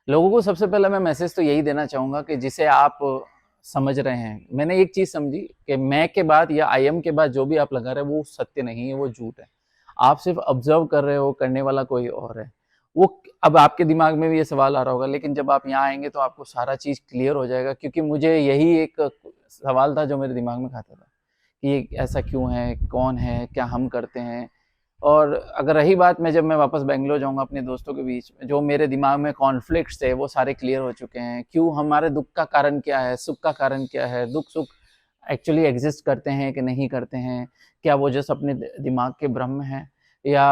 लोगों को सबसे पहले मैं मैसेज तो यही देना चाहूँगा कि जिसे आप समझ रहे हैं। मैंने एक चीज़ समझी कि मैं के बाद या आई एम के बाद जो भी आप लगा रहे हैं वो सत्य नहीं है, वो झूठ है। आप सिर्फ़ ऑब्ज़र्व कर रहे हो, करने वाला कोई और है। वो अब आपके दिमाग में भी ये सवाल आ रहा होगा, लेकिन जब आप यहाँ आएँगे तो आपको सारा चीज़ क्लियर हो जाएगा, क्योंकि मुझे यही एक सवाल था जो मेरे दिमाग में खाता था कि ये ऐसा क्यों है? कौन है? क्या हम करते हैं? और अगर रही बात, जब मैं वापस बैंगलोर जाऊँगा अपने दोस्तों के बीच, जो मेरे दिमाग में कॉन्फ्लिक्ट्स थे वो सारे क्लियर हो चुके हैं। क्यों हमारे दुःख का कारण क्या है? सुख का कारण क्या है? दुःख-सुख एक्चुअली एग्ज़िस्ट करते हैं कि नहीं करते हैं? क्या वो जस्ट अपने दिमाग के भ्रम हैं? या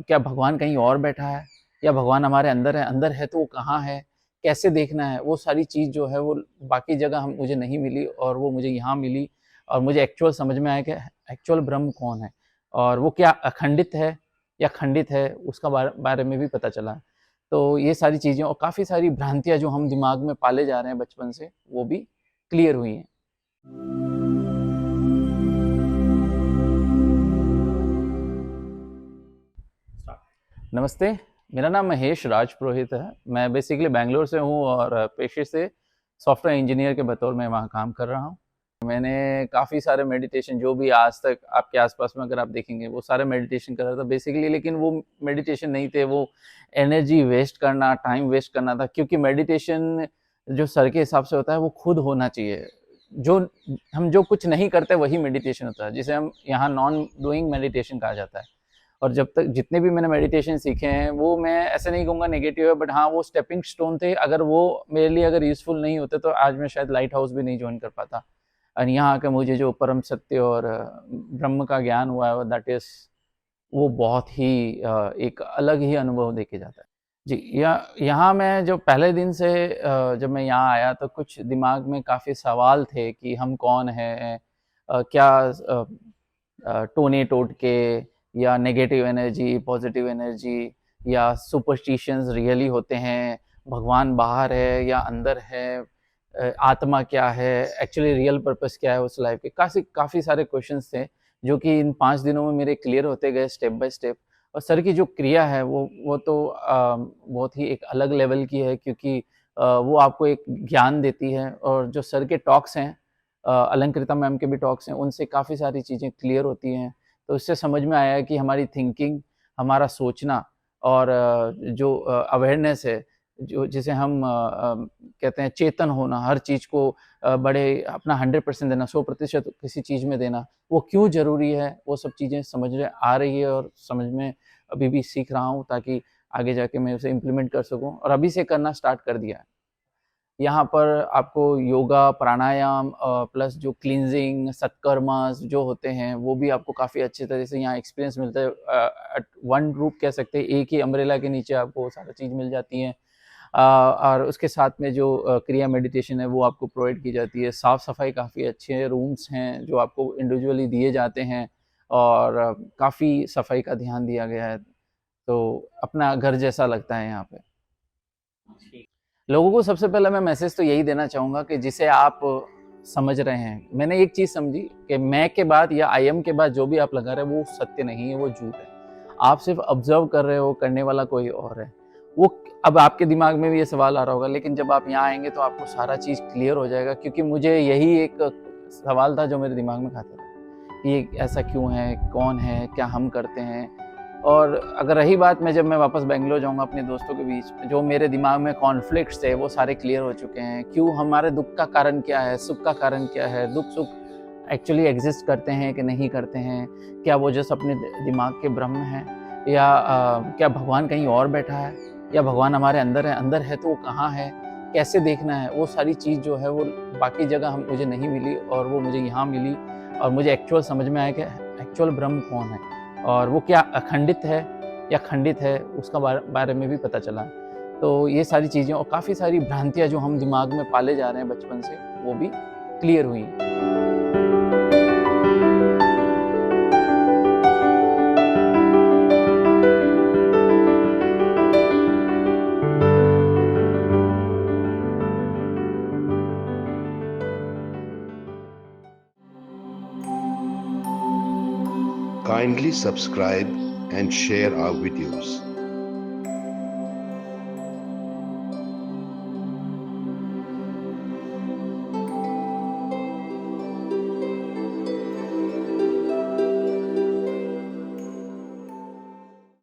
क्या भगवान कहीं और बैठा है? या भगवान हमारे अंदर है? अंदर है तो वो कहाँ है? कैसे देखना है? वो सारी चीज़ जो है वो बाकी जगह मुझे नहीं मिली और वो मुझे यहाँ मिली, और मुझे एक्चुअल समझ में आया कि एक्चुअल ब्रह्म कौन है? और वो क्या अखंडित है या खंडित है, उसका बारे में भी पता चला। तो ये सारी चीज़ें और काफ़ी सारी भ्रांतियाँ जो हम दिमाग में पाले जा रहे हैं बचपन से, वो भी क्लियर हुई हैं। नमस्ते, मेरा नाम महेश राज पुरोहित है। मैं बेसिकली बैंगलोर से हूँ और पेशे से सॉफ्टवेयर इंजीनियर के बतौर मैं वहाँ काम कर रहा हूँ। मैंने काफ़ी सारे मेडिटेशन जो भी आज तक आपके आस-पास में अगर आप देखेंगे, वो सारे मेडिटेशन कर रहा था बेसिकली, लेकिन वो मेडिटेशन नहीं थे, वो एनर्जी वेस्ट करना, टाइम वेस्ट करना था, क्योंकि मेडिटेशन जो सर के हिसाब से होता है, वो खुद होना चाहिए। जो हम जो कुछ नहीं करते वही मेडिटेशन होता है, जिसे हम यहाँ नॉन डूइंग मेडिटेशन कहा जाता है। और जब तक जितने भी मैंने मेडिटेशन सीखे हैं, वो मैं ऐसे नहीं कहूँगा नेगेटिव है, बट हाँ, वो स्टेपिंग स्टोन थे। अगर वो मेरे लिए अगर यूज़फुल नहीं होते तो आज मैं शायद लाइट हाउस भी नहीं जॉइन कर पाता। और यहाँ आके मुझे जो परम सत्य और ब्रह्म का ज्ञान हुआ है, दैट इज़ वो बहुत ही एक अलग ही अनुभव देके जाता है। जी, यहाँ मैं जो पहले दिन से जब मैं यहाँ आया तो कुछ दिमाग में काफ़ी सवाल थे कि हम कौन हैं? क्या टोने टोटके या नेगेटिव एनर्जी, पॉजिटिव एनर्जी या सुपरस्टिशंस रियली होते हैं? भगवान बाहर है या अंदर है? आत्मा क्या है? एक्चुअली रियल पर्पस क्या है उस लाइफ के? काफ़ी सारे क्वेश्चंस थे, जो कि इन 5 दिनों में मेरे क्लियर होते गए स्टेप बाय स्टेप। और सर की जो क्रिया है वो तो बहुत ही एक अलग लेवल की है, क्योंकि वो आपको एक ज्ञान देती है, और जो सर के टॉक्स हैं, अलंकृता मैम के भी टॉक्स हैं, उनसे काफ़ी सारी चीज़ें क्लियर होती हैं। तो इससे समझ में आया है कि हमारी थिंकिंग, हमारा सोचना और जो अवेयरनेस है, जो जिसे हम कहते हैं चेतन होना, हर चीज़ को बड़े अपना 100% देना, 100% किसी चीज़ में देना, वो क्यों ज़रूरी है, वो सब चीज़ें समझ में आ रही है और समझ में अभी भी सीख रहा हूँ, ताकि आगे जाके मैं उसे इम्प्लीमेंट कर सकूँ, और अभी से करना स्टार्ट कर दिया है। यहाँ पर आपको योगा, प्राणायाम प्लस जो क्लींजिंग, सत्कर्मास जो होते हैं, वो भी आपको काफ़ी अच्छे तरह से यहाँ एक्सपीरियंस मिलता है। एट वन रूफ कह सकते हैं, एक ही अम्ब्रेला के नीचे आपको वो सारी चीज़ मिल जाती हैं। और उसके साथ में जो क्रिया मेडिटेशन है वो आपको प्रोवाइड की जाती है। साफ़-सफ़ाई काफ़ी अच्छी है, रूम्स हैं जो आपको इंडिविजुअली दिए जाते हैं, और काफ़ी सफ़ाई का ध्यान दिया गया है। तो अपना घर जैसा लगता है यहाँ पे। लोगों को सबसे पहले मैं मैसेज तो यही देना चाहूँगा कि जिसे आप समझ रहे हैं। मैंने एक चीज़ समझी कि मैं के बाद या आई एम के बाद जो भी आप लगा रहे हैं वो सत्य नहीं है, वो झूठ है। आप सिर्फ़ ऑब्ज़र्व कर रहे हो, करने वाला कोई और है। वो अब आपके दिमाग में भी ये सवाल आ रहा होगा, लेकिन जब आप यहाँ आएँगे तो आपको सारा चीज़ क्लियर हो जाएगा, क्योंकि मुझे यही एक सवाल था जो मेरे दिमाग में खाता था कि ये ऐसा क्यों है? कौन है? क्या हम करते हैं? और अगर रही बात, जब मैं वापस बैंगलोर जाऊँगा अपने दोस्तों के बीच, जो मेरे दिमाग में कॉन्फ्लिक्ट्स थे वो सारे क्लियर हो चुके हैं। क्यों हमारे दुःख का कारण क्या है? सुख का कारण क्या है? दुःख-सुख एक्चुअली एग्ज़िस्ट करते हैं कि नहीं करते हैं? क्या वो जस्ट अपने दिमाग के भ्रम हैं? या क्या भगवान कहीं और बैठा है? या भगवान हमारे अंदर है? अंदर है तो वो कहाँ है? कैसे देखना है? वो सारी चीज़ जो है वो बाकी जगह मुझे नहीं मिली, और वो मुझे यहाँ मिली, और मुझे एक्चुअल समझ में आया कि एक्चुअल ब्रह्म कौन है? और वो क्या अखंडित है या खंडित है, उसका बारे में भी पता चला। तो ये सारी चीज़ें और काफ़ी सारी भ्रांतियाँ जो हम दिमाग में पाले जा रहे हैं बचपन से, वो भी क्लियर हुई हैं। Kindly subscribe and share our videos.